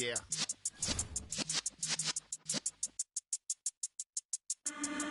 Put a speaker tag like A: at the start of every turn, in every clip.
A: Yeah.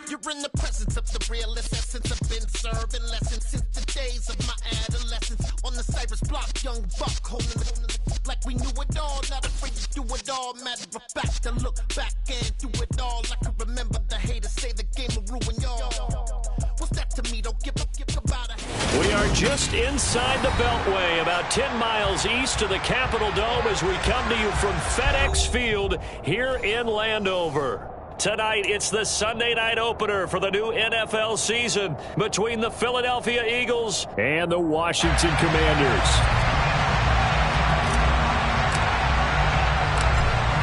A: You're in the presence of the realest essence. I've been serving lessons since the days of my adolescence. On the Cypress block, young buck holding the like we knew it all. Not afraid to do it all. Matter of fact, to look back and do it all. I can remember the haters say the game will ruin y'all. What's that to me? Don't give about a hate.
B: We are just inside the Beltway, about 10 miles east of the Capitol Dome as we come to you from FedEx Field here in Landover. Tonight, it's the Sunday night opener for the new NFL season between the Philadelphia Eagles and the Washington Commanders.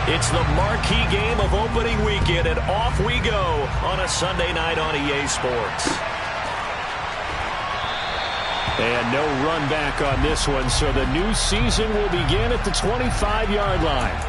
B: It's the marquee game of opening weekend, and off we go on a Sunday night on EA Sports. And no run back on this one, so the new season will begin at the 25-yard line.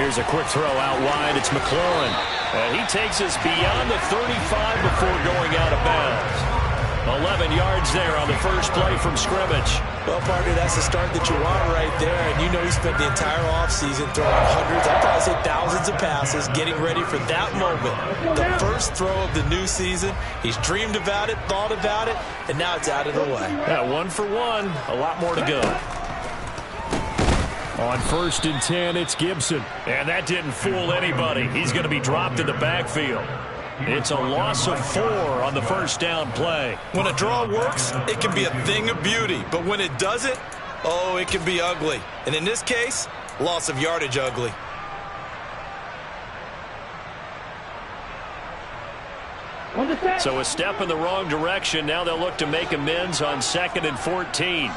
B: Here's a quick throw out wide. It's McLaurin. And he takes us beyond the 35 before going out of bounds. 11 yards there on the first play from scrimmage.
C: Well, partner, that's the start that you want right there. And you know he spent the entire offseason throwing hundreds, I'd probably say thousands of passes, getting ready for that moment. The first throw of the new season. He's dreamed about it, thought about it, and now it's out of the way.
B: Yeah, 1 for 1. A lot more to go. On 1st and 10, it's Gibson. And that didn't fool anybody. He's going to be dropped in the backfield. It's a loss of 4 on the first down play.
C: When a draw works, it can be a thing of beauty. But when it doesn't, oh, it can be ugly. And in this case, loss of yardage ugly.
B: So a step in the wrong direction. Now they'll look to make amends on 2nd and 14.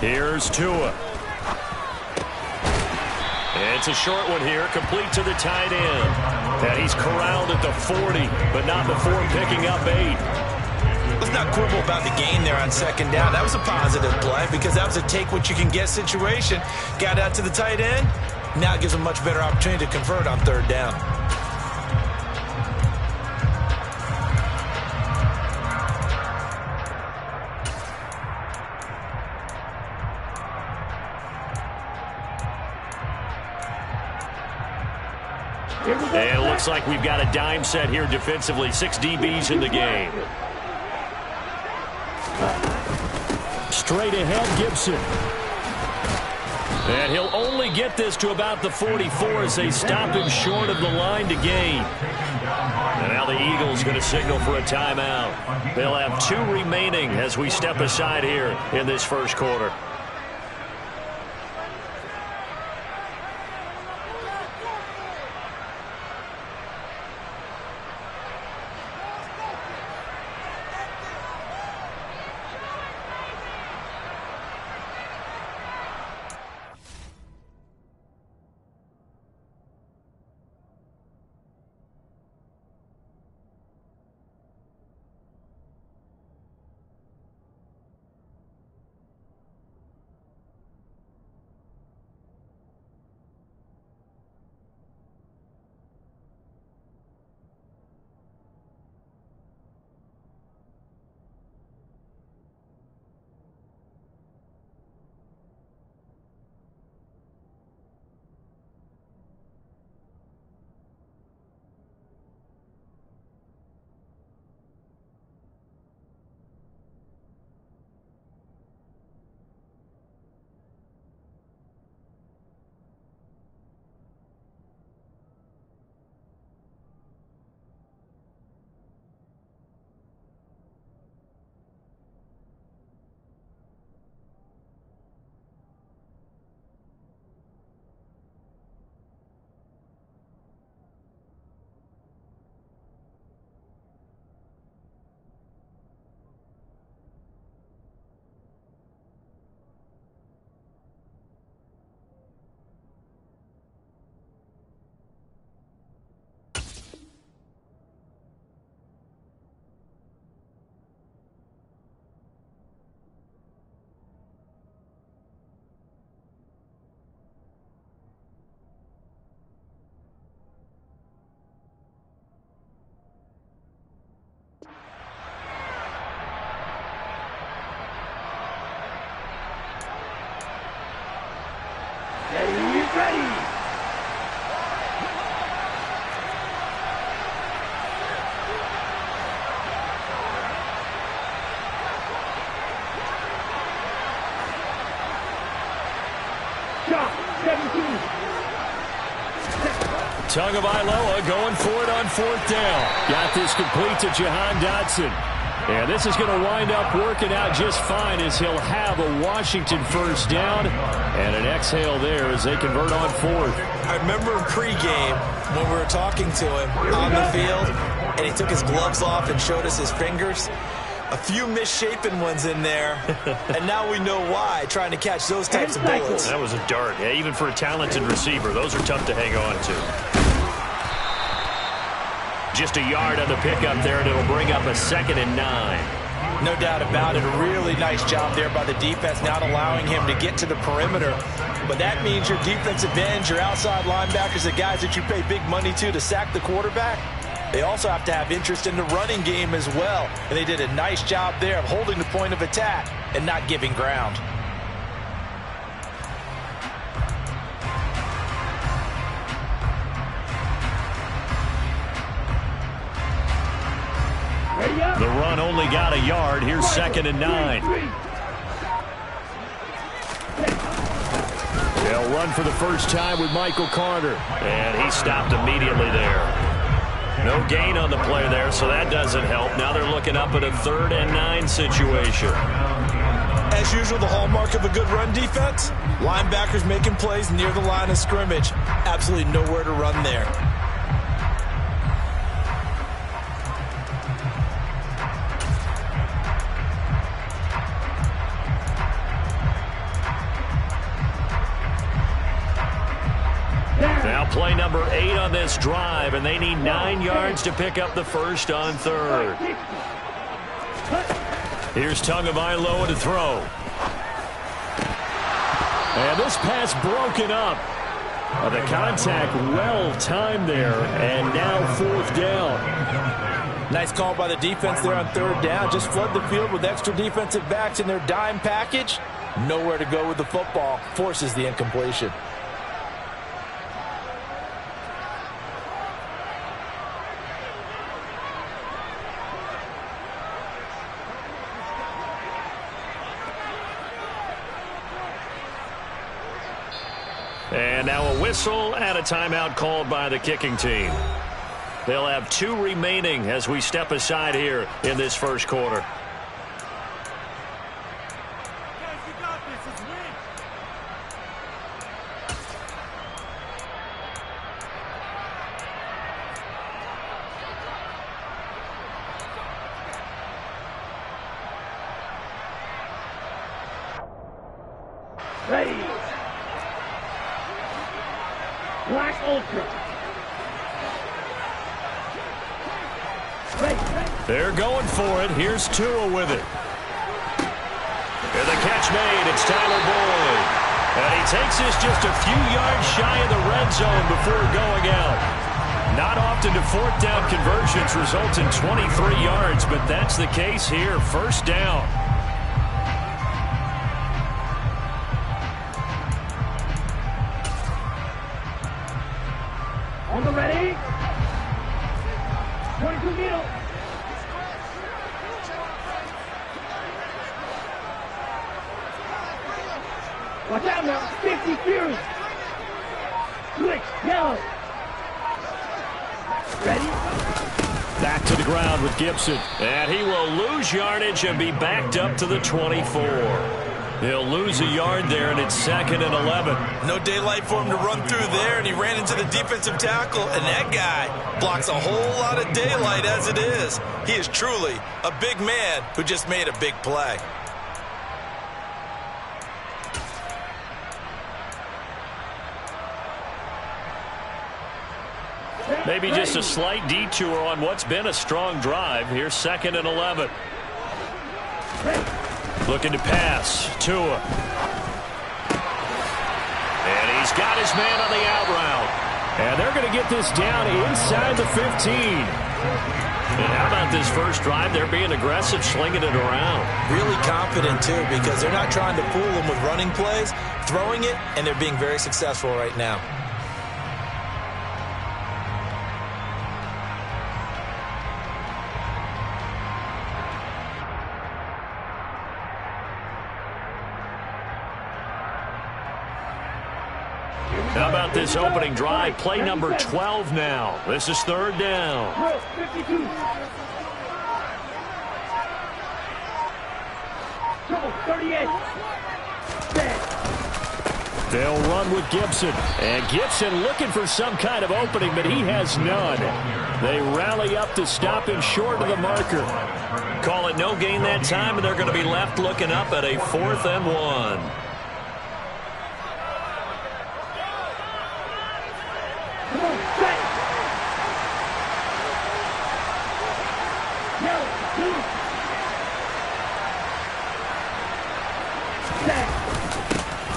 B: Here's Tua. It's a short one here, complete to the tight end. And he's corralled at the 40, but not before picking up 8.
C: Let's not quibble about the gain there on 2nd down. That was a positive play because that was a take-what-you-can-get situation. Got out to the tight end. Now it gives him a much better opportunity to convert on 3rd down.
B: And it looks like we've got a dime set here defensively. 6 DBs in the game. Straight ahead, Gibson. And he'll only get this to about the 44 as they stop him short of the line to gain. And now the Eagles going to signal for a timeout. They'll have 2 remaining as we step aside here in this first quarter. Tagovailoa going for it on 4th down. Got this complete to Jahan Dotson. And this is going to wind up working out just fine as he'll have a Washington 1st down. And an exhale there as they convert on 4th.
C: I remember pregame when we were talking to him on the field, and he took his gloves off and showed us his fingers. A few misshapen ones in there, and now we know why, trying to catch those types of bullets.
B: That was a dart. Yeah, even for a talented receiver, those are tough to hang on to. Just a yard on the pickup there, and it'll bring up a 2nd and 9.
C: No doubt about it. A really nice job there by the defense, not allowing him to get to the perimeter. But that means your defensive ends, your outside linebackers, the guys that you pay big money to sack the quarterback, they also have to have interest in the running game as well. And they did a nice job there of holding the point of attack and not giving ground.
B: The run only got a yard. Here's 2nd and 9. They'll run for the first time with Michael Carter. And he stopped immediately there. No gain on the play there, so that doesn't help. Now they're looking up at a 3rd and 9 situation.
C: As usual, the hallmark of a good run defense, linebackers making plays near the line of scrimmage. Absolutely nowhere to run there.
B: Now play number 8 on this drive, and they need 9 yards to pick up the first on 3rd. Here's Tagovailoa to throw. And this pass broken up. The contact well timed there, and now 4th down.
C: Nice call by the defense there on 3rd down. Just flood the field with extra defensive backs in their dime package. Nowhere to go with the football. Forces the incompletion.
B: And now a whistle and a timeout called by the kicking team. They'll have 2 remaining as we step aside here in this first quarter.
D: Ready. Black Ultra.
B: They're going for it. Here's Tua with it. And the catch made. It's Tyler Boyd. And he takes this just a few yards shy of the red zone before going out. Not often do 4th down conversions result in 23 yards, but that's the case here. 1st down.
D: On the ready. 22 middle. Watch out now. 50 Fury. Switch. Yellow. Ready.
B: Back to the ground with Gibson. And he will lose yardage and be backed up to the 24. He'll lose a yard there, and it's 2nd and 11.
C: No daylight for him to run through there, and he ran into the defensive tackle, and that guy blocks a whole lot of daylight as it is. He is truly a big man who just made a big play.
B: Maybe just a slight detour on what's been a strong drive. Here's 2nd and 11. Looking to pass. Tua. And he's got his man on the out route. And they're going to get this down inside the 15. And how about this first drive? They're being aggressive, slinging it around.
C: Really confident, too, because they're not trying to fool them with running plays, throwing it, and they're being very successful right now.
B: How about out this opening drive. Play number 12 now. This is third down.
D: 52. Trouble, 38.
B: They'll run with Gibson. And Gibson looking for some kind of opening, but he has none. They rally up to stop him short of the marker. Call it no gain that time, and they're going to be left looking up at a 4th and 1.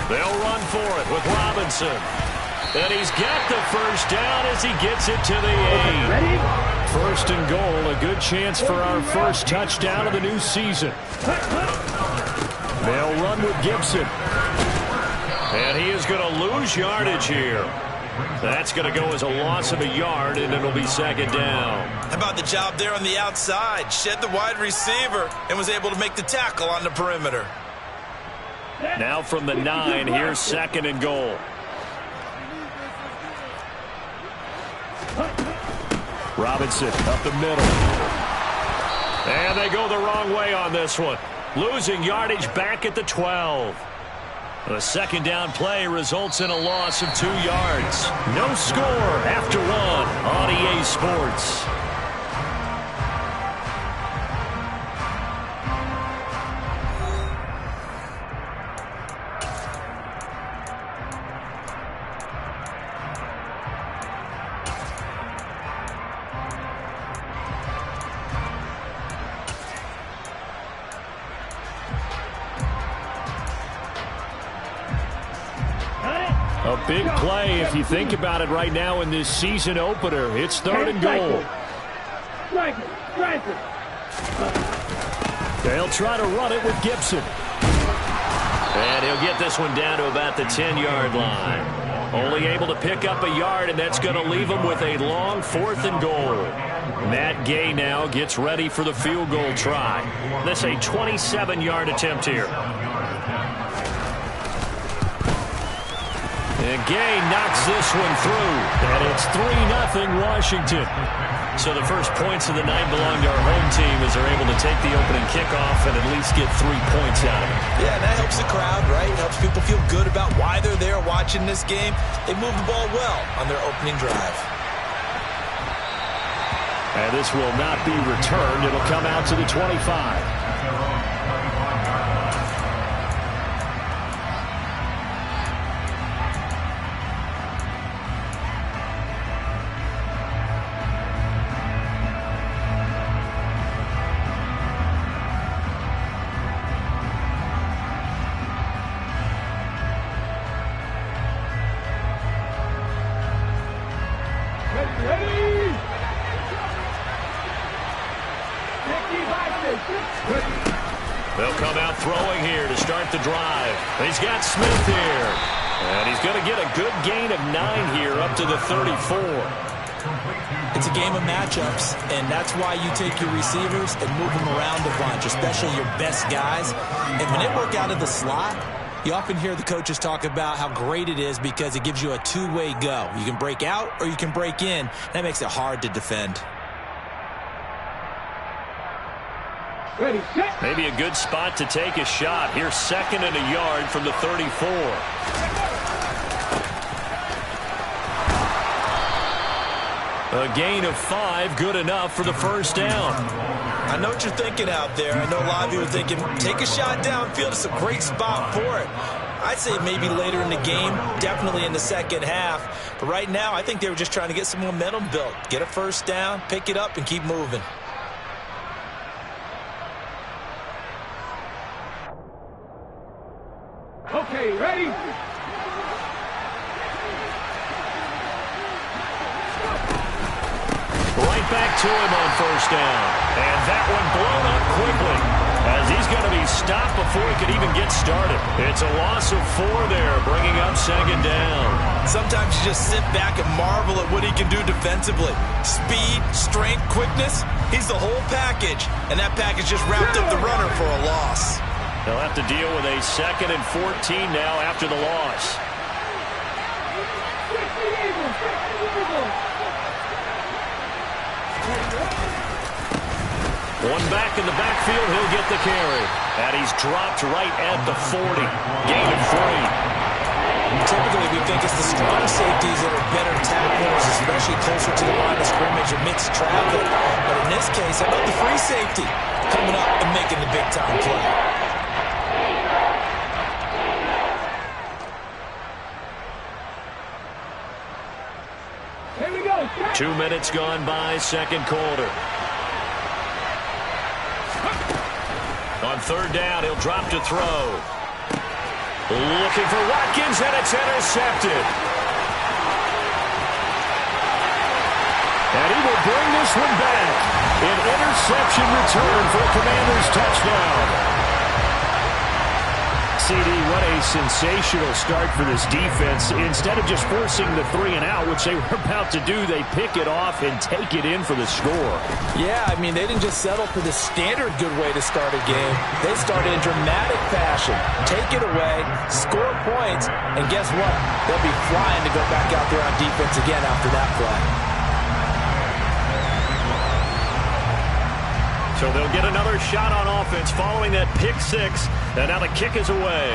B: They'll run for it with Robinson. And he's got the first down as he gets it to the 8. First and goal, a good chance for our first touchdown of the new season. They'll run with Gibson. And he is going to lose yardage here. That's going to go as a loss of a yard, and it'll be second down.
C: How about the job there on the outside? Shed the wide receiver and was able to make the tackle on the perimeter.
B: Now from the 9, here's second and goal. Robinson up the middle. And they go the wrong way on this one. Losing yardage back at the 12. The second down play results in a loss of 2 yards. No score after 1 on EA Sports. A big play if you think about it right now in this season opener. It's third and goal. They'll try to run it with Gibson. And he'll get this one down to about the 10-yard line. Only able to pick up a yard, and that's going to leave him with a long 4th and goal. Matt Gay now gets ready for the field goal try. This a 27-yard attempt here. And Gay knocks this one through, and it's 3-0 Washington. So the first points of the night belong to our home team as they're able to take the opening kickoff and at least get 3 points out of it.
C: Yeah, and that helps the crowd, right? It helps people feel good about why they're there watching this game. They move the ball well on their opening drive.
B: And this will not be returned. It'll come out to the 25. They'll come out throwing here to start the drive. He's got Smith here. And he's going to get a good gain of 9 here up to the 34.
C: It's a game of matchups, and that's why you take your receivers and move them around a bunch, especially your best guys. And when they work out of the slot, you often hear the coaches talk about how great it is because it gives you a two-way go. You can break out or you can break in. That makes it hard to defend.
D: Ready, set.
B: Maybe a good spot to take a shot. Here's second and a yard from the 34. A gain of 5, good enough for the first down.
C: I know what you're thinking out there. I know a lot of you are thinking, take a shot downfield. It's a great spot for it. I'd say maybe later in the game, definitely in the second half. But right now, I think they were just trying to get some momentum built. Get a first down, pick it up, and keep moving.
D: Okay, ready?
B: Right back to him on first down. And that one blown up quickly as he's going to be stopped before he could even get started. It's a loss of 4 there, bringing up second down.
C: Sometimes you just sit back and marvel at what he can do defensively. Speed, strength, quickness, he's the whole package. And that package just wrapped up the runner for a loss.
B: They'll have to deal with a 2nd and 14 now after the loss. One back in the backfield, he'll get the carry. And he's dropped right at the 40. Gain of 3.
C: Typically, we think it's the strong safeties that are better tacklers, especially closer to the line of scrimmage or mixed traffic. But in this case, how about the free safety coming up and making the big-time play?
D: Here we go.
B: 2 minutes gone by, second quarter. On third down, he'll drop to throw. Looking for Watkins, and it's intercepted. And he will bring this one back. An interception return for a Commanders touchdown. CD, what a sensational start for this defense. Instead of just forcing the 3-and-out, which they were about to do, they pick it off and take it in for the score.
C: Yeah, I mean, they didn't just settle for the standard good way to start a game. They started in dramatic fashion. Take it away, score points, and guess what? They'll be flying to go back out there on defense again after that play.
B: So they'll get another shot on offense following that pick six. And now the kick is away.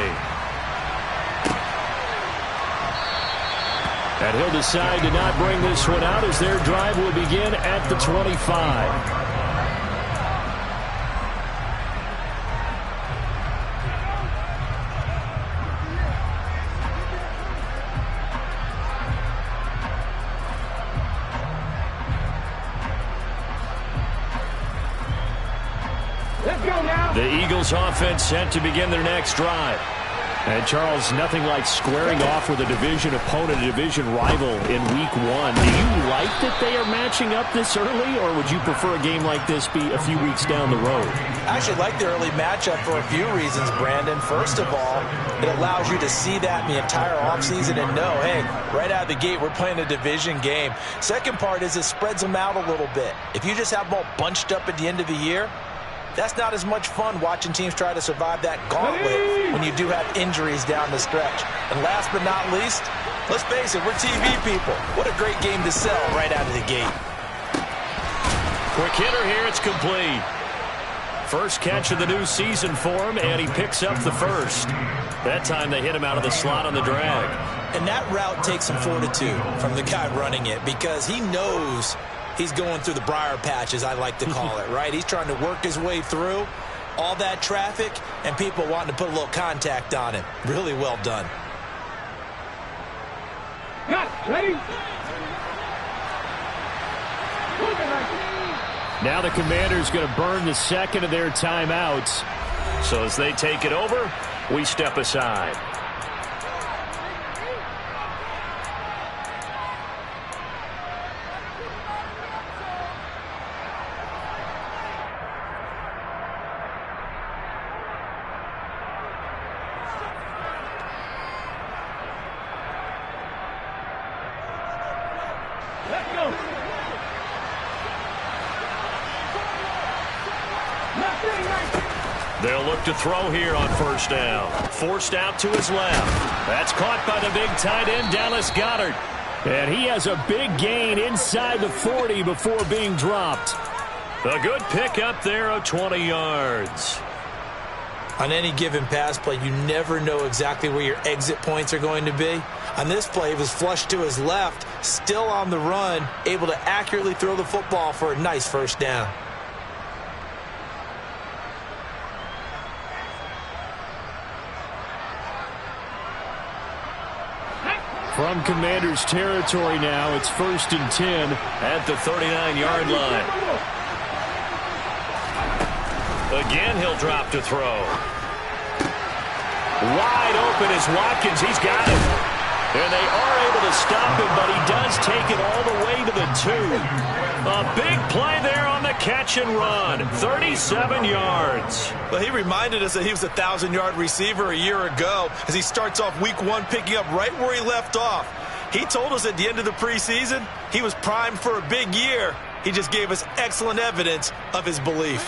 B: And he'll decide to not bring this one out as their drive will begin at the 25. The Eagles offense set to begin their next drive. And Charles, nothing like squaring off with a division opponent, a division rival in week 1. Do you like that they are matching up this early, or would you prefer a game like this be a few weeks down the road?
C: I actually like the early matchup for a few reasons, Brandon. First of all, it allows you to see that in the entire offseason and know, hey, right out of the gate, we're playing a division game. Second part is it spreads them out a little bit. If you just have them all bunched up at the end of the year, that's not as much fun watching teams try to survive that gauntlet when you do have injuries down the stretch. And last but not least, let's face it, we're TV people. What a great game to sell right out of the gate.
B: Quick hitter here, it's complete. First catch of the new season for him, and he picks up the first. That time they hit him out of the slot on the drag.
C: And that route takes some fortitude from the guy running it because he knows he's going through the briar patch, as I like to call it, right? He's trying to work his way through all that traffic and people wanting to put a little contact on him. Really well done.
D: Ready?
B: Now the Commanders going to burn the second of their timeouts. So as they take it over, we step aside. They'll look to throw here on first down. Forced out to his left. That's caught by the big tight end, Dallas Goedert. And he has a big gain inside the 40 before being dropped. A good pickup there of 20 yards.
C: On any given pass play, you never know exactly where your exit points are going to be. On this play, he was flushed to his left, still on the run, able to accurately throw the football for a nice first down.
B: From Commanders territory now, it's 1st and 10 at the 39-yard line. Again, he'll drop to throw. Wide open is Watkins. He's got it. And they are able to stop him, but he does take it all the way to the 2. A big play there on the catch and run. 37 yards.
C: Well, he reminded us that he was a 1,000-yard receiver a year ago as he starts off week 1 picking up right where he left off. He told us at the end of the preseason he was primed for a big year. He just gave us excellent evidence of his belief.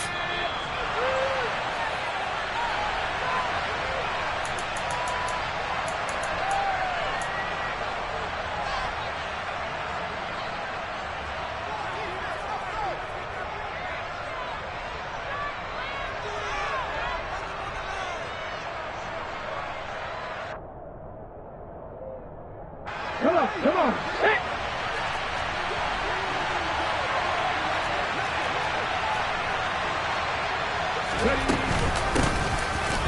D: on. Hey.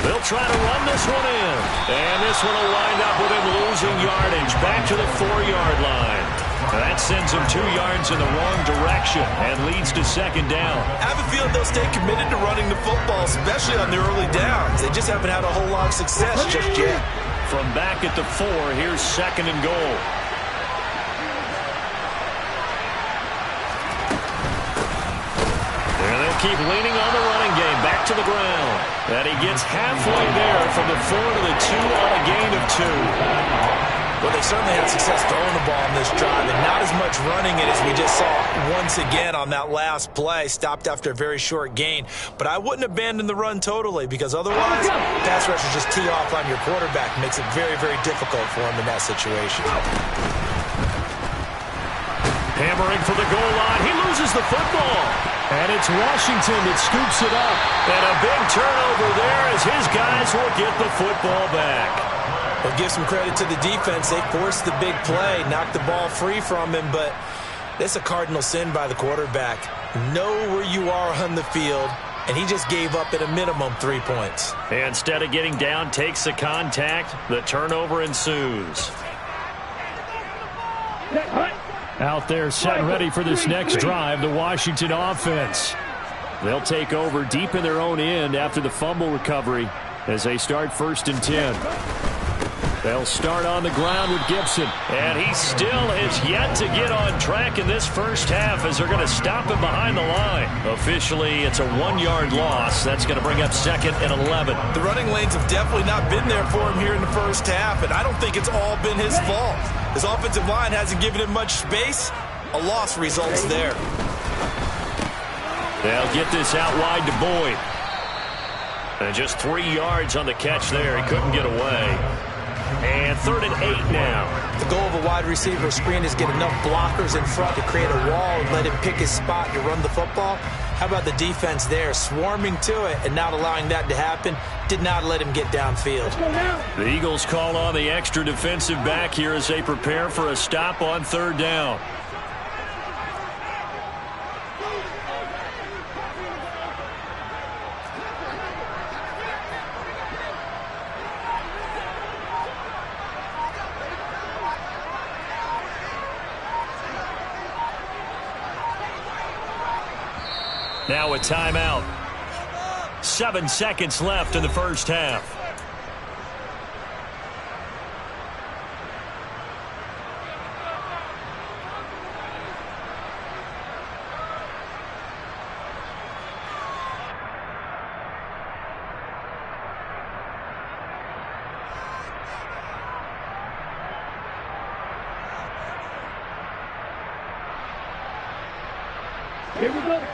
B: They'll try to run this one in. And this one will wind up with him losing yardage back to the 4-yard line. That sends him 2 yards in the wrong direction and leads to second down.
C: I have a feeling they'll stay committed to running the football, especially on the early downs. They just haven't had a whole lot of success just yet.
B: From back at the 4, here's second and goal. And they'll keep leaning on the running game. Back to the ground. And he gets halfway there from the 4 to the 2 on a gain of 2.
C: Well, they certainly had success throwing the ball in this drive, and not as much running it as we just saw once again on that last play. Stopped after a very short gain. But I wouldn't abandon the run totally, because otherwise, pass rushers just tee off on your quarterback. Makes it very, very difficult for him in that situation.
B: Hammering for the goal line. He loses the football. And it's Washington that scoops it up. And a big turnover there as his guys will get the football back.
C: Well, give some credit to the defense. They forced the big play, knocked the ball free from him, but that's a cardinal sin by the quarterback. Know where you are on the field, and he just gave up at a minimum 3 points.
B: Instead of getting down, takes the contact. The turnover ensues. Out there set and ready for this next drive, the Washington offense. They'll take over deep in their own end after the fumble recovery as they start 1st and 10. They'll start on the ground with Gibson. And he still is yet to get on track in this first half as they're going to stop him behind the line. Officially, it's a 1-yard loss. That's going to bring up 2nd and 11.
C: The running lanes have definitely not been there for him here in the first half, and I don't think it's all been his fault. His offensive line hasn't given him much space. A loss results there.
B: They'll get this out wide to Boyd. And just 3 yards on the catch there. He couldn't get away. And 3rd and 8 now.
C: The goal of a wide receiver screen is get enough blockers in front to create a wall and let him pick his spot to run the football. How about the defense there, swarming to it and not allowing that to happen? Did not let him get downfield.
B: The Eagles call on the extra defensive back here as they prepare for a stop on 3rd down. Now a timeout. 7 seconds left in the first half.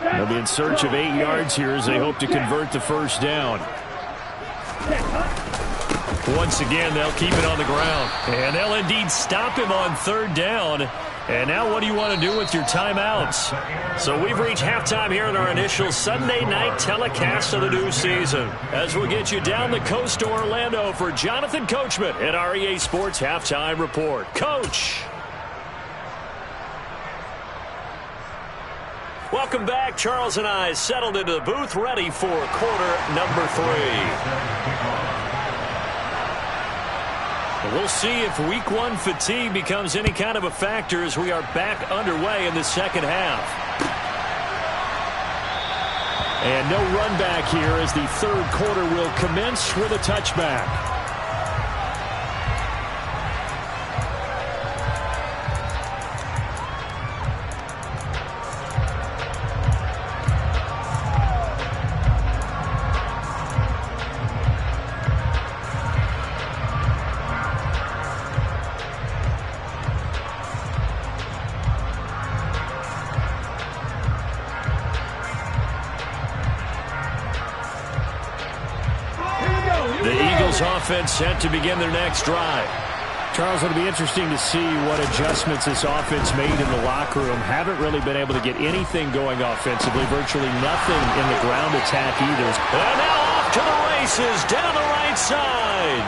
B: They'll be in search of 8 yards here as they hope to convert the first down. Once again, they'll keep it on the ground. And they'll indeed stop him on 3rd down. And now what do you want to do with your timeouts? So we've reached halftime here in our initial Sunday night telecast of the new season. As we'll get you down the coast to Orlando for Jonathan Coachman at our EA Sports Halftime Report. Coach! Welcome back. Charles and I settled into the booth, ready for quarter number 3. We'll see if week 1 fatigue becomes any kind of a factor as we are back underway in the second half. And no run back here as the 3rd quarter will commence with a touchback. Offense set to begin their next drive. Charles, it'll be interesting to see what adjustments this offense made in the locker room. Haven't really been able to get anything going offensively. Virtually nothing in the ground attack either. And now off to the races down the right side.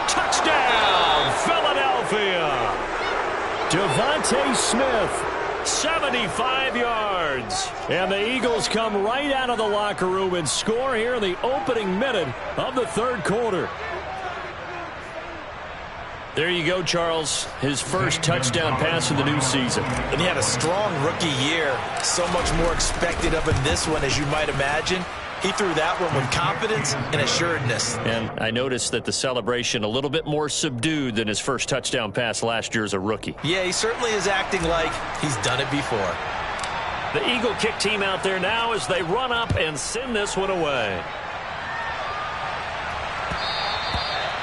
B: Touchdown, Philadelphia. Devontae Smith, 75 yards. And the Eagles come right out of the locker room and score here in the opening minute of the third quarter. There you go, Charles. His first touchdown pass of the new season.
C: And he had a strong rookie year. So much more expected of him this one, as you might imagine. He threw that one with confidence and assuredness.
B: And I noticed that the celebration a little bit more subdued than his first touchdown pass last year as a rookie.
C: Yeah, he certainly is acting like he's done it before.
B: The Eagle kick team out there now as they run up and send this one away.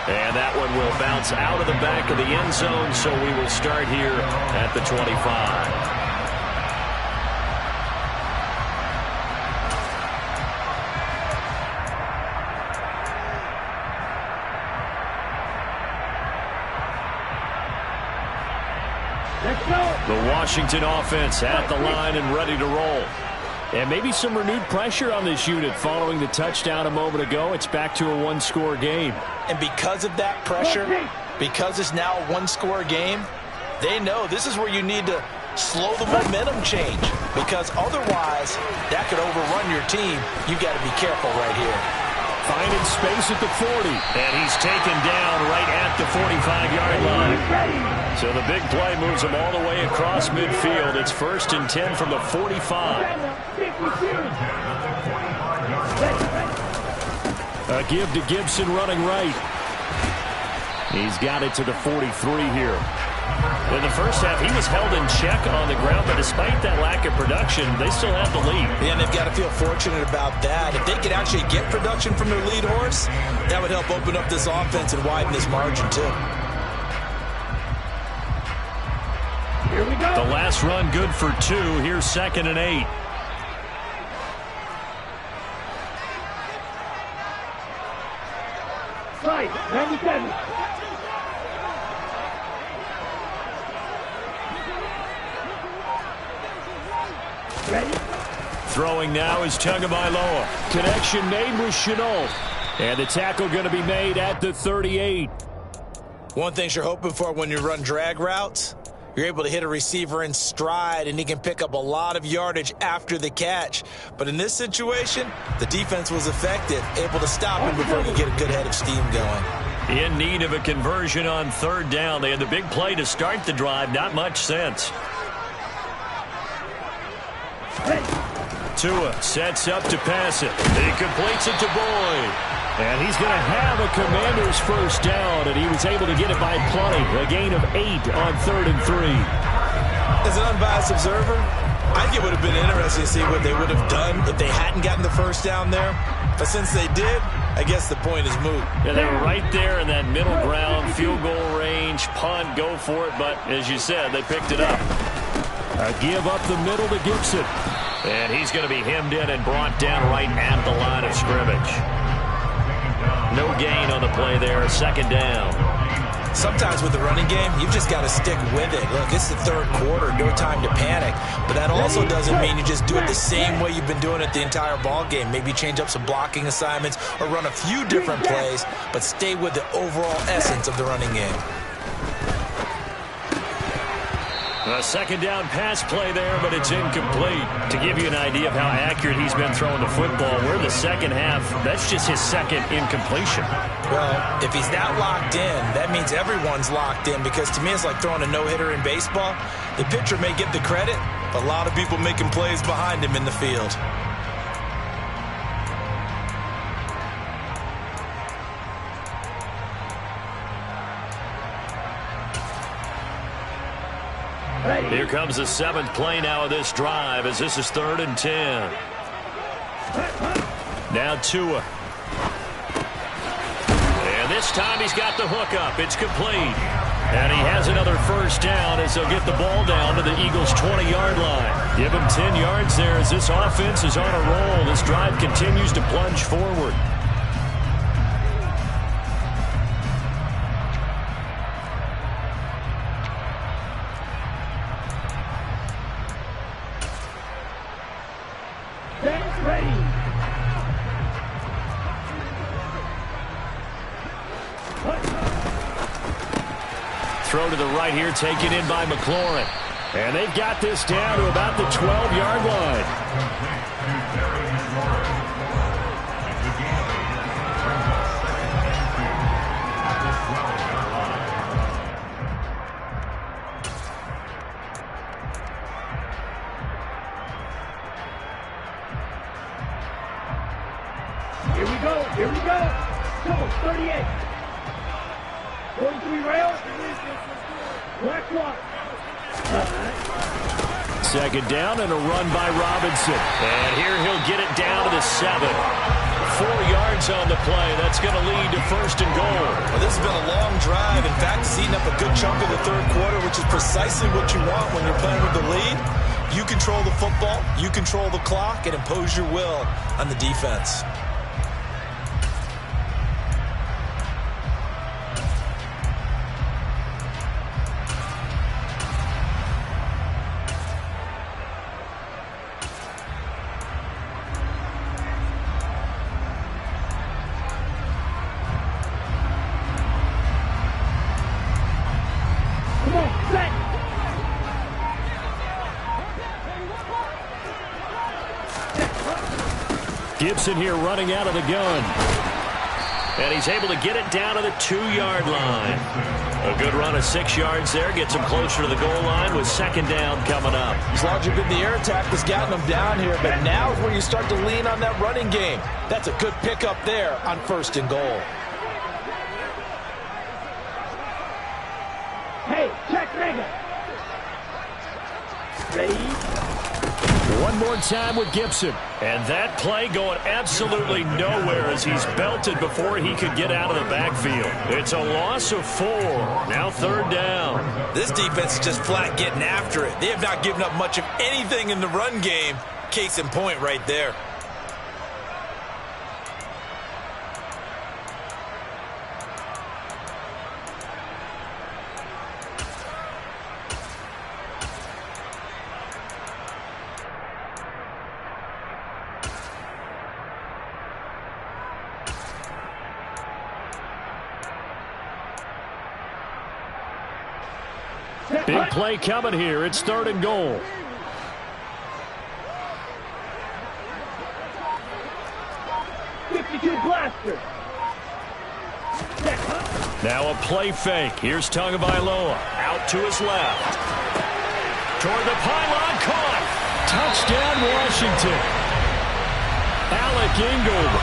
B: And that one will bounce out of the back of the end zone, so we will start here at the 25. The Washington offense at the line and ready to roll. And maybe some renewed pressure on this unit following the touchdown a moment ago. It's back to a one-score game.
C: And because of that pressure, because it's now a one-score game, they know this is where you need to slow the momentum change. Because otherwise, that could overrun your team. You've got to be careful right here.
B: Finding space at the 40. And he's taken down right at the 45-yard line. So the big play moves him all the way across midfield. It's 1st and 10 from the 45. A give to Gibson running right. He's got it to the 43 here. In the first half, he was held in check on the ground, but despite that lack of production, they still have the lead.
C: Yeah, and they've got to feel fortunate about that. If they could actually get production from their lead horse, that would help open up this offense and widen this margin, too.
D: Here we go.
B: The last run good for 2. Here's 2nd and 8.
D: Right, 97. Ready?
B: Throwing now is Tagovailoa. Connection made with Shenault. And the tackle going to be made at the 38.
C: One thing you're hoping for when you run drag routes, you're able to hit a receiver in stride, and he can pick up a lot of yardage after the catch. But in this situation, the defense was effective, able to stop him before he could get a good head of steam going.
B: In need of a conversion on 3rd down. They had the big play to start the drive. Not much sense. Tua sets up to pass it. He completes it to Boyd. And he's going to have a Commander's first down, and he was able to get it by plenty. A gain of 8 on 3rd and 3.
C: As an unbiased observer, I think it would have been interesting to see what they would have done if they hadn't gotten the first down there. But since they did, I guess the point is moot.
B: Yeah, they were right there in that middle ground, field goal range, punt, go for it. But as you said, they picked it up. A give up the middle to Gibson. And he's going to be hemmed in and brought down right at the line of scrimmage. No gain on the play there. 2nd down.
C: Sometimes with the running game, you've just got to stick with it. Look, it's the 3rd quarter, no time to panic. But that also doesn't mean you just do it the same way you've been doing it the entire ball game. Maybe change up some blocking assignments or run a few different plays, but stay with the overall essence of the running game.
B: A 2nd down pass play there, but it's incomplete. To give you an idea of how accurate he's been throwing the football, we're in the second half. That's just his 2nd incompletion.
C: Well, if he's that locked in, that means everyone's locked in, because to me it's like throwing a no-hitter in baseball. The pitcher may get the credit, but a lot of people making plays behind him in the field.
B: Here comes the 7th play now of this drive, as this is 3rd and 10. Now Tua. And this time he's got the hook up. It's complete. And he has another first down as they'll get the ball down to the Eagles' 20-yard line. Give him 10 yards there as this offense is on a roll. This drive continues to plunge forward. throw to the right here, taken in by McLaurin. And they've got this down to about the 12-yard line.
D: Here we go. Come on, 38. 43 rail. Black clock.
B: Second down and a run by Robinson. And here he'll get it down to the 7. 4 yards on the play. That's going to lead to first and goal.
C: Well, this has been a long drive. In fact, it's eaten up a good chunk of the third quarter, which is precisely what you want when you're playing with the lead. You control the football, you control the clock, and impose your will on the defense.
B: Gibson here running out of the gun. And he's able to get it down to the 2-yard line. A good run of 6 yards there. Gets him closer to the goal line with second down coming up.
C: It's largely been the air attack that's gotten them down here, but now is where you start to lean on that running game. That's a good pickup there on first and goal.
D: Hey, check Reagan. Ready?
B: One more time with Gibson. And that play going absolutely nowhere as he's belted before he could get out of the backfield. It's a loss of 4. Now third down.
C: This defense is just flat getting after it. They have not given up much of anything in the run game. Case in point right there.
B: Big play coming here. It's third and goal.
D: Blaster.
B: Now a play fake. Here's Tagovailoa out to his left. Toward the pylon, caught. Touchdown, Washington. Alec Ingold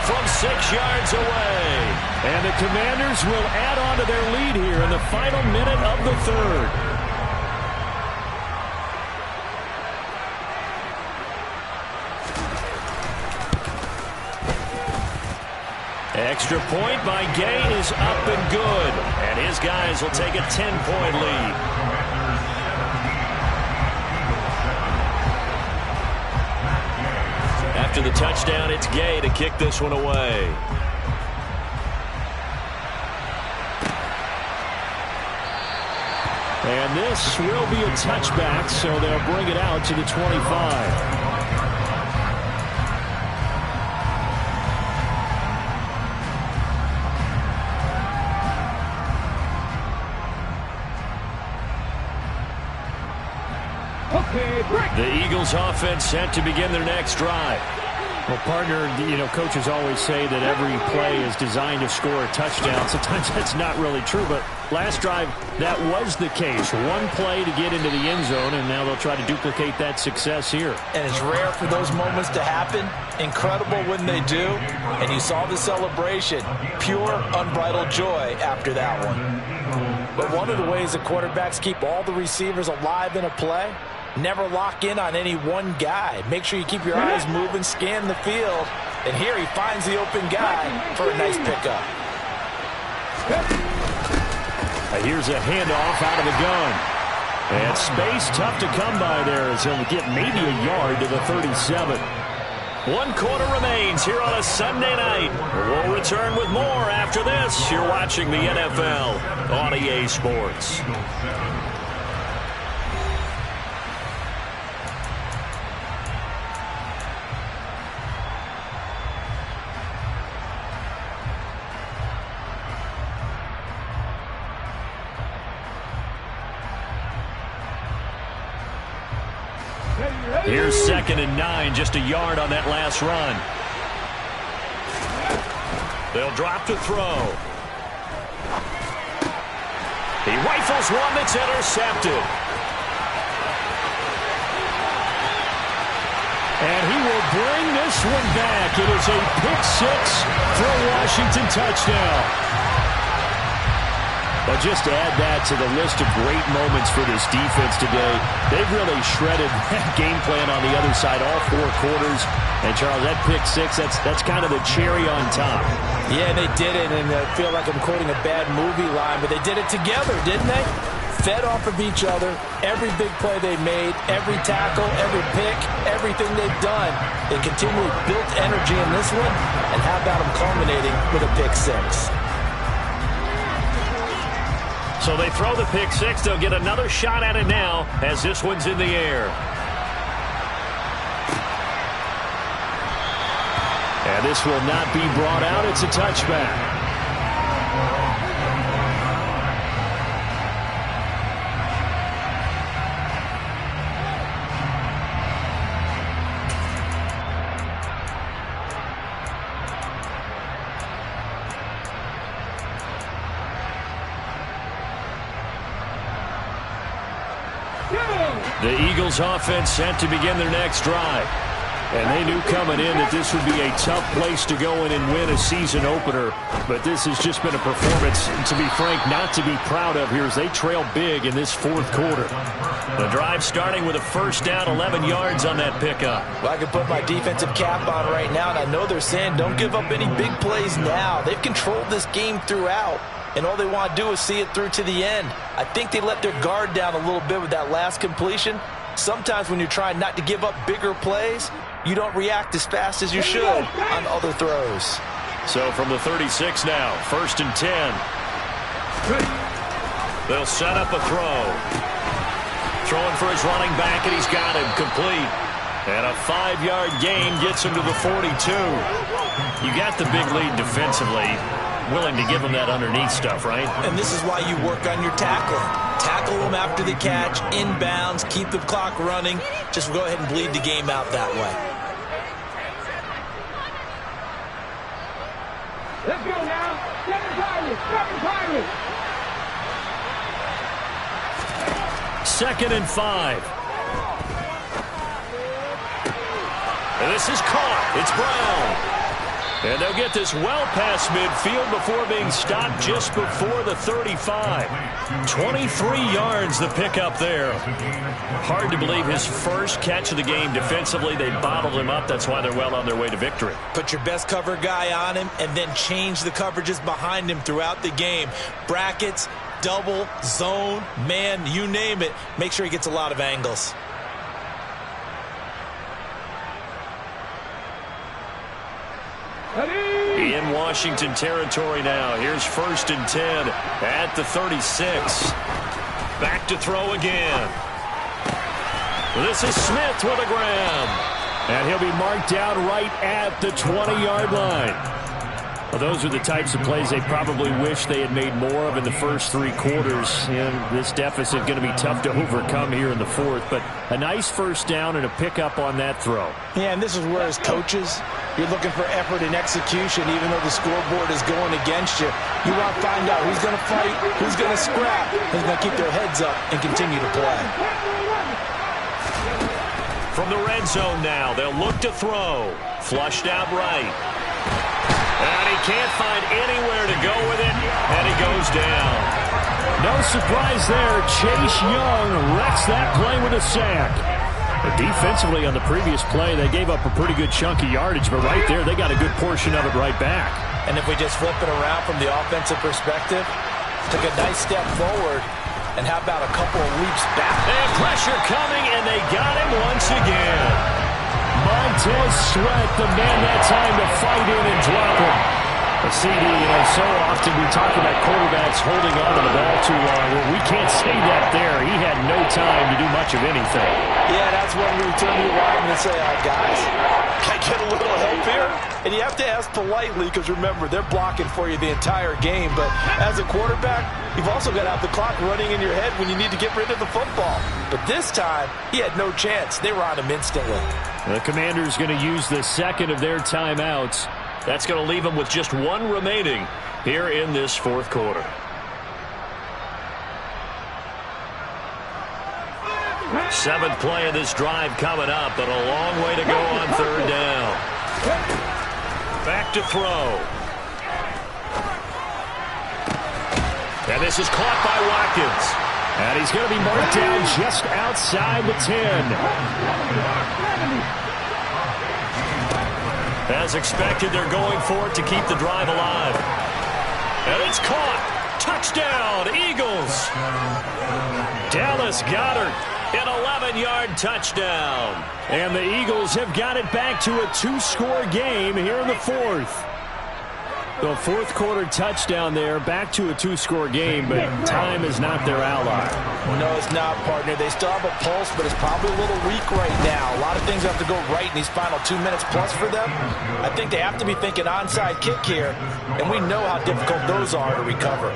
B: from 6 yards away. And the Commanders will add on to their lead here in the final minute of the third. Extra point by Gay is up and good. And his guys will take a 10-point lead. After the touchdown, it's Gay to kick this one away. And this will be a touchback, so they'll bring it out to the 25. The Eagles offense set to begin their next drive.
E: Well, partner, coaches always say that every play is designed to score a touchdown. Sometimes that's not really true, but last drive, that was the case. One play to get into the end zone, and now they'll try to duplicate that success here.
C: And it's rare for those moments to happen. Incredible when they do. And you saw the celebration. Pure, unbridled joy after that one. But one of the ways that quarterbacks keep all the receivers alive in a play, never lock in on any one guy. Make sure you keep your eyes moving, scan the field. And here he finds the open guy for a nice pickup.
B: Here's a handoff out of the gun. And space tough to come by there as he'll get maybe a yard to the 37. 1 quarter remains here on a Sunday night. We'll return with more after this. You're watching the NFL on EA Sports. Here's 2nd and 9, just a yard on that last run. They'll drop to throw. He rifles one that's intercepted.
E: And he will bring this one back. It is a pick-6 for a Washington touchdown. But just to add that to the list of great moments for this defense today, they've really shredded that game plan on the other side all 4 quarters. And, Charles, that pick-6, that's kind of the cherry on top.
C: Yeah, they did it, and I feel like I'm quoting a bad movie line, but they did it together, didn't they? Fed off of each other, every big play they made, every tackle, every pick, everything they've done. They continually built energy in this one, and how about them culminating with a pick-6?
B: So they throw the pick-6. They'll get another shot at it now as this one's in the air. And this will not be brought out. It's a touchback. The Eagles offense set to begin their next drive. And they knew coming in that this would be a tough place to go in and win a season opener. But this has just been a performance, to be frank, not to be proud of here as they trail big in this 4th quarter. The drive starting with a first down, 11 yards on that pickup.
C: Well, I can put my defensive cap on right now, and I know they're saying don't give up any big plays now. They've controlled this game throughout, and all they want to do is see it through to the end. I think they let their guard down a little bit with that last completion. Sometimes when you're trying not to give up bigger plays, you don't react as fast as you should on other throws.
B: So from the 36 now, 1st and 10. They'll set up a throw. Throwing for his running back, and he's got him complete. And a 5-yard gain gets him to the 42. You got the big lead defensively. Willing to give him that underneath stuff, right?
C: And this is why you work on your tackling. Tackle them after the catch, inbounds, keep the clock running. Just go ahead and bleed the game out that way.
D: Let's go now. 7 Pirates.
B: 2nd and 5. And this is caught. It's Brown. And they'll get this well past midfield before being stopped just before the 35. 23 yards the pickup there. Hard to believe his first catch of the game defensively. They bottled him up. That's why they're well on their way to victory.
C: Put your best cover guy on him and then change the coverages behind him throughout the game. Brackets, double, zone, man, you name it. Make sure he gets a lot of angles.
B: In Washington territory now. Here's 1st and 10 at the 36. Back to throw again. This is Smith with a grab.
E: And he'll be marked down right at the 20-yard line. Well, those are the types of plays they probably wish they had made more of in the first 3 quarters. And this deficit going to be tough to overcome here in the 4th. But a nice first down and a pickup on that throw.
C: Yeah, and this is where as coaches, you're looking for effort and execution, even though the scoreboard is going against you. You want to find out who's going to fight, who's going to scrap, who's going to keep their heads up and continue to play.
B: From the red zone now, they'll look to throw. Flushed out right. And he can't find anywhere to go with it, and he goes down.
E: No surprise there. Chase Young wrecks that play with a sack. But defensively on the previous play, they gave up a pretty good chunk of yardage, but right there, they got a good portion of it right back.
C: And if we just flip it around from the offensive perspective, took a nice step forward, and how about a couple of leaps back?
B: They have pressure coming, and they got him once again.
E: Montez Sweat, the man that time to fight in and drop him. CD, so often we talk about quarterbacks holding on to the ball too long. Well, we can't say that there. He had no time to do much of anything.
C: Yeah, that's when we turn to the lineman and say, guys, can I get a little help here? And you have to ask politely because, remember, they're blocking for you the entire game. But as a quarterback, you've also got to have the clock running in your head when you need to get rid of the football. But this time, he had no chance. They were on him instantly.
E: The Commanders going to use the second of their timeouts.
B: That's going to leave them with just one remaining here in this fourth quarter. Seventh play of this drive coming up, but a long way to go on third down. Back to throw. And this is caught by Watkins.
E: And he's going to be marked down just outside the 10.
B: As expected, they're going for it to keep the drive alive. And it's caught. Touchdown, Eagles. Dallas Goedert, an 11-yard touchdown.
E: And the Eagles have got it back to a 2-score game here in the fourth. The fourth quarter touchdown there, back to a 2-score game, but time is not their ally.
C: No, it's not, partner. They still have a pulse, but it's probably a little weak right now. A lot of things have to go right in these final 2 minutes plus for them. I think they have to be thinking onside kick here, and we know how difficult those are to recover.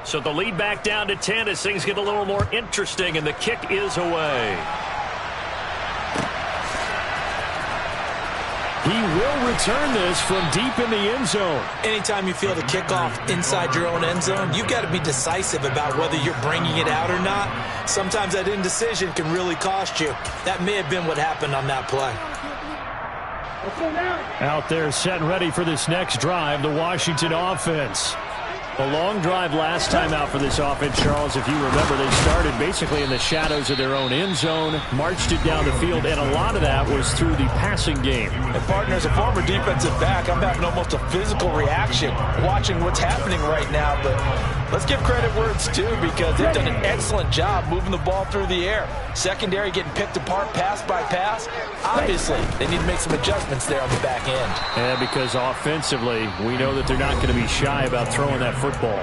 B: So the lead back down to 10 as things get a little more interesting, and the kick is away.
E: He will return this from deep in the end zone.
C: Anytime you feel the kickoff inside your own end zone, you've got to be decisive about whether you're bringing it out or not. Sometimes that indecision can really cost you. That may have been what happened on that play.
E: Out there set and ready for this next drive, the Washington offense. A long drive last time out for this offense, Charles. If you remember, they started basically in the shadows of their own end zone, marched it down the field, and a lot of that was through the passing game.
C: And, partner, as a former defensive back, I'm having almost a physical reaction watching what's happening right now. But let's give credit where it's due because they've done an excellent job moving the ball through the air. Secondary getting picked apart pass by pass. Obviously, they need to make some adjustments there on the back end.
E: Yeah, because offensively, we know that they're not going to be shy about throwing that football.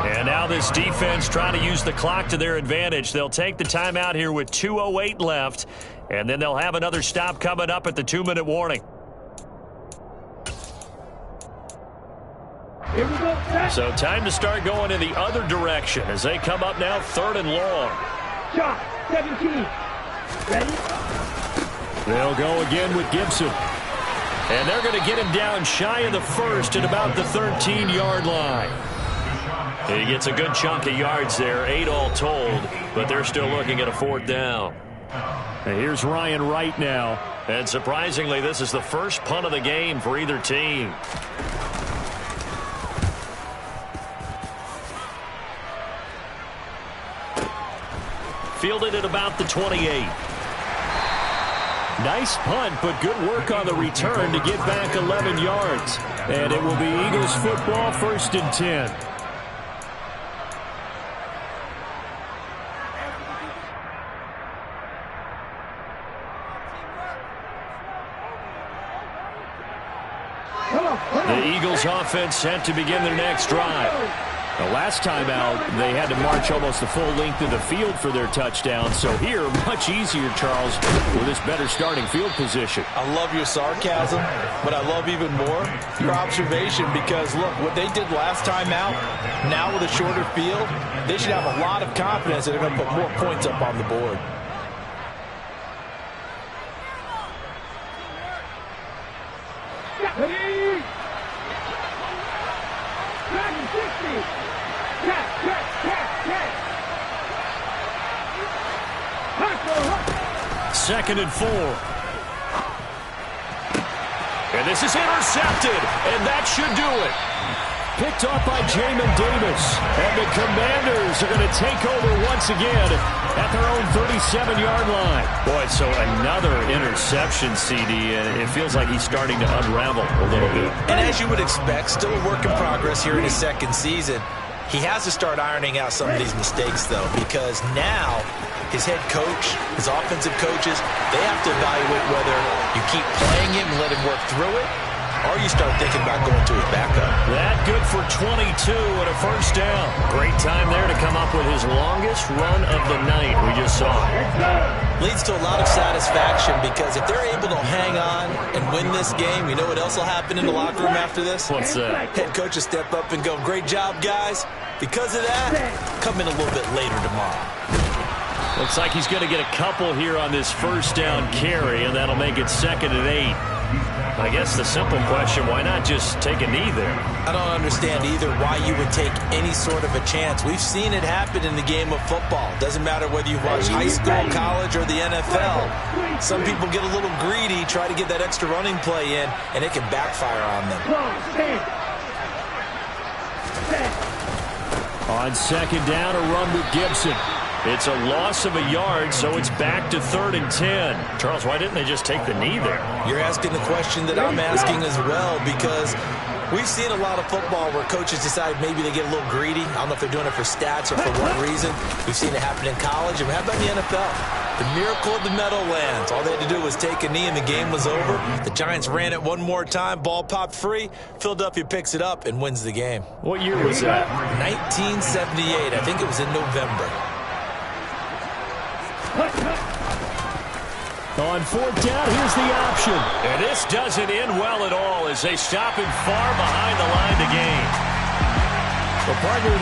B: And now this defense trying to use the clock to their advantage. They'll take the timeout here with 2:08 left, and then they'll have another stop coming up at the 2-minute warning.
D: Here we go, set.
B: So time to start going in the other direction as they come up now 3rd and long.
D: Shot, 17. Ready?
E: They'll go again with Gibson.
B: And they're going to get him down shy of the first at about the 13-yard line. He gets a good chunk of yards there, 8 all told, but they're still looking at a 4th down.
E: And here's Ryan Wright now.
B: And surprisingly, this is the first punt of the game for either team. Fielded at about the 28.
E: Nice punt, but good work on the return to get back 11 yards. And it will be Eagles football, 1st and 10.
B: The Eagles offense set to begin their next drive.
E: The last time out, they had to march almost the full length of the field for their touchdown. So here, much easier, Charles, with this better starting field position.
C: I love your sarcasm, but I love even more your observation because, look, what they did last time out, now with a shorter field, they should have a lot of confidence that they're going to put more points up on the board.
D: Ready? 60. Catch.
B: 2nd and 4. And this is intercepted, and that should do it.
E: Picked off by Jamin Davis. And the Commanders are going to take over once again at their own 37-yard line.
B: Boy, so another interception, CD, and it feels like he's starting to unravel a little bit.
C: And as you would expect, still a work in progress here in his second season. He has to start ironing out some of these mistakes, though, because now his head coach, his offensive coaches, they have to evaluate whether you keep playing him and let him work through it, or you start thinking about going to his backup.
B: That good for 22 and a first down. Great time there to come up with his longest run of the night. We just saw it.
C: Leads to a lot of satisfaction because if they're able to hang on and win this game, you know what else will happen in the locker room after this?
B: What's that?
C: Head coach will step up and go, great job, guys. Because of that, come in a little bit later tomorrow.
B: Looks like he's going to get a couple here on this first down carry, and that'll make it 2nd and 8. I guess the simple question, why not just take a knee there?
C: I don't understand either why you would take any sort of a chance. We've seen it happen in the game of football. Doesn't matter whether you watch high school, college, or the NFL. Some people get a little greedy, try to get that extra running play in, and it can backfire on them.
B: On 2nd down, a run with Gibson. It's a loss of a yard, so it's back to 3rd and 10. Charles, why didn't they just take the knee there?
C: You're asking the question that I'm asking as well, because we've seen a lot of football where coaches decide maybe they get a little greedy. I don't know if they're doing it for stats or for what reason. We've seen it happen in college. And how about the NFL? The miracle of the Meadowlands. All they had to do was take a knee and the game was over. The Giants ran it one more time. Ball popped free. Philadelphia picks it up and wins the game.
B: What year was that?
C: 1978. I think it was in November.
B: On 4th down, here's the option. And this doesn't end well at all as they stop him far behind the line to gain. The partner